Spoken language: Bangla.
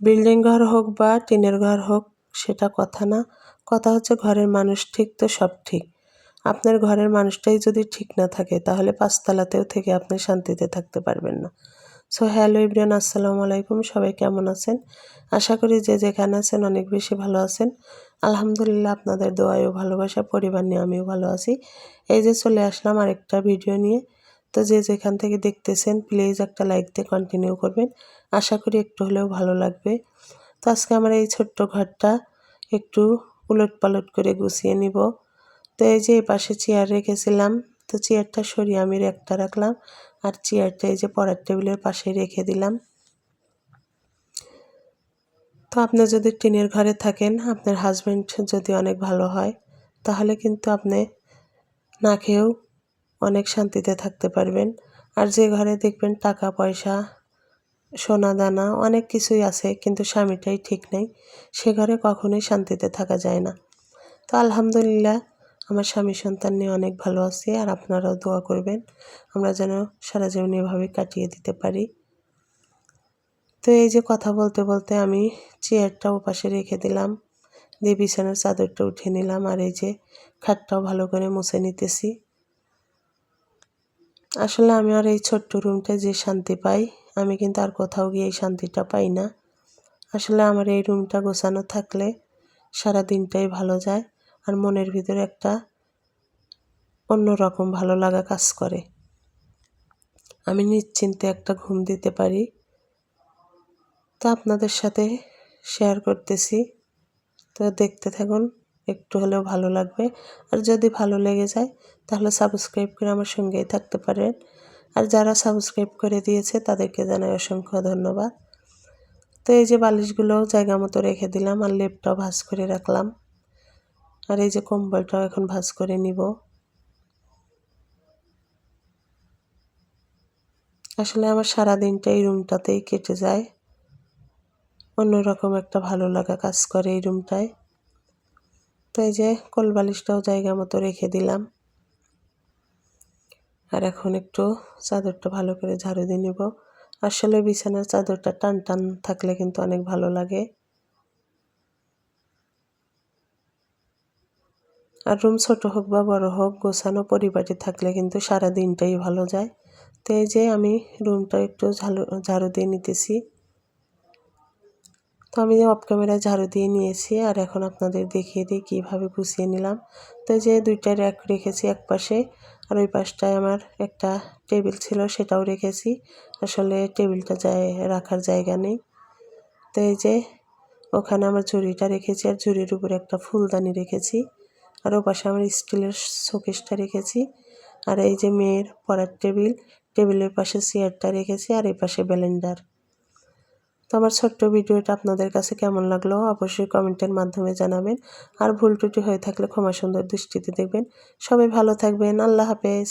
বিল্ডিং ঘর হোক বা টিনের ঘর হোক সেটা কথা না, কথা হচ্ছে ঘরের মানুষ ঠিক তো সব ঠিক। আপনার ঘরের মানুষটাই যদি ঠিক না থাকে তাহলে পাঁচতলাতেও থেকে আপনি শান্তিতে থাকতে পারবেন না। সো হ্যালো এভরিওয়ান, আসসালামু আলাইকুম। সবাই কেমন আছেন? আশা করি যে যেখানে আছেন অনেক বেশি ভালো আছেন। আলহামদুলিল্লাহ, আপনাদের দোয়ায় ও ভালোবাসা পরিবার নিয়ে আমিও ভালো আছি। এই যে চলে আসলাম আরেকটা ভিডিও নিয়ে। তো যে যেখান থেকে দেখতেছেন প্লিজ একটা লাইক দিয়ে কন্টিনিউ করবেন। আশা করি একটু হলেও ভালো লাগবে। তো আজকে আমার এই ছোট্ট ঘরটা একটু উলটপালট করে গুছিয়ে নিব। তো এই যে এই পাশে চেয়ার রেখেছিলাম, তো চেয়ারটা সরিয়ে আমি একটা রাখলাম, আর চেয়ারটা এই যে পড়ার টেবিলের পাশে রেখে দিলাম। তো আপনি যদি টিনের ঘরে থাকেন, আপনার হাজব্যান্ড যদি অনেক ভালো হয়, তাহলে কিন্তু আপনি না খেয়েও অনেক শান্তিতে থাকতে পারবেন। আর যে ঘরে দেখবেন টাকা পয়সা সোনা দানা অনেক কিছুই আছে কিন্তু স্বামীটাই ঠিক নেই, সে ঘরে কখনোই শান্তিতে থাকা যায় না। তো আলহামদুলিল্লাহ, আমার স্বামী সন্তান নিয়ে অনেক ভালো আছি। আর আপনারাও দোয়া করবেন আমরা যেন সারা জীবন এভাবে কাটিয়ে দিতে পারি। তো এই যে কথা বলতে বলতে আমি চেয়ারটা ওপাশে রেখে দিলাম, দিয়ে বিছানার চাদরটা উঠিয়ে নিলাম, আর এই যে খাটটাও ভালো করে মুছে নিতেছি। আসলে আমি আর এই ছোট্ট রুমটা যে শান্তি পাই, আমি কিন্তু আর কোথাও গিয়ে এই শান্তিটা পাই না। আসলে আমার এই রুমটা গোছানো থাকলে সারা দিনটাই ভালো যায়, আর মনের ভিতরে একটা অন্যরকম ভালো লাগা কাজ করে। আমি নিশ্চিন্তে একটা ঘুম দিতে পারি। তো আপনাদের সাথে শেয়ার করতেছি, তো দেখতে থাকুন, একটু হলেও ভালো লাগবে। আর যদি ভালো লেগে যায় তাহলে সাবস্ক্রাইব করে আমার সঙ্গেই থাকতে পারেন। আর যারা সাবস্ক্রাইব করে দিয়েছে তাদেরকে জানাই অসংখ্য ধন্যবাদ। তো এই যে বালিশগুলোও জায়গা মতো রেখে দিলাম, আর লেপটাও ভাঁজ করে রাখলাম, আর এই যে কম্বলটাও এখন ভাঁজ করে নিব। আসলে আমার সারাদিনটা এই রুমটাতেই কেটে যায়, অন্যরকম একটা ভালো লাগা কাজ করে এই রুমটায়। তো এই যে কোল বালিশটাও জায়গা মতো রেখে দিলাম, আর এখন একটু চাদরটা ভালো করে ঝাড়ু দিয়ে নেব। আসলে বিছানার চাদরটা টান টান থাকলে কিন্তু অনেক ভালো লাগে। আর রুম ছোট হোক বা বড় হোক, গোছানো পরিপাটি থাকলে কিন্তু সারা দিনটাই ভালো যায়। তো এই যে আমি রুমটা একটু ঝাড়ু দিয়ে নিতেছি। তো আমি অফ ক্যামেরায় ঝাড়ু দিয়ে নিয়েছি, আর এখন আপনাদের দেখিয়ে দিই কীভাবে গুছিয়ে নিলাম। তো এই যে দুইটা র্যাক রেখেছি এক পাশে, আর ওই পাশটায় আমার একটা টেবিল ছিল সেটাও রেখেছি। আসলে টেবিলটা রাখার জায়গা নেই। তো এই যে ওখানে আমার ঝুড়িটা রেখেছি, আর ঝুড়ির উপরে একটা ফুলদানি রেখেছি, আর ও পাশে আমার স্টিলের শোকেসটা রেখেছি। আর এই যে মেয়ের পড়ার টেবিল, টেবিলের পাশে চেয়ারটা রেখেছি, আর এই পাশে ব্লেন্ডার। তো আমার ছোট্ট ভিডিওটা আপনাদের কাছে কেমন লাগলো অবশ্যই কমেন্টের মাধ্যমে জানাবেন। আর ভুল ত্রুটি হয়ে থাকলে ক্ষমা সুন্দর দৃষ্টিতে দেখবেন। সবাই ভালো থাকবেন। আল্লাহ হাফেজ।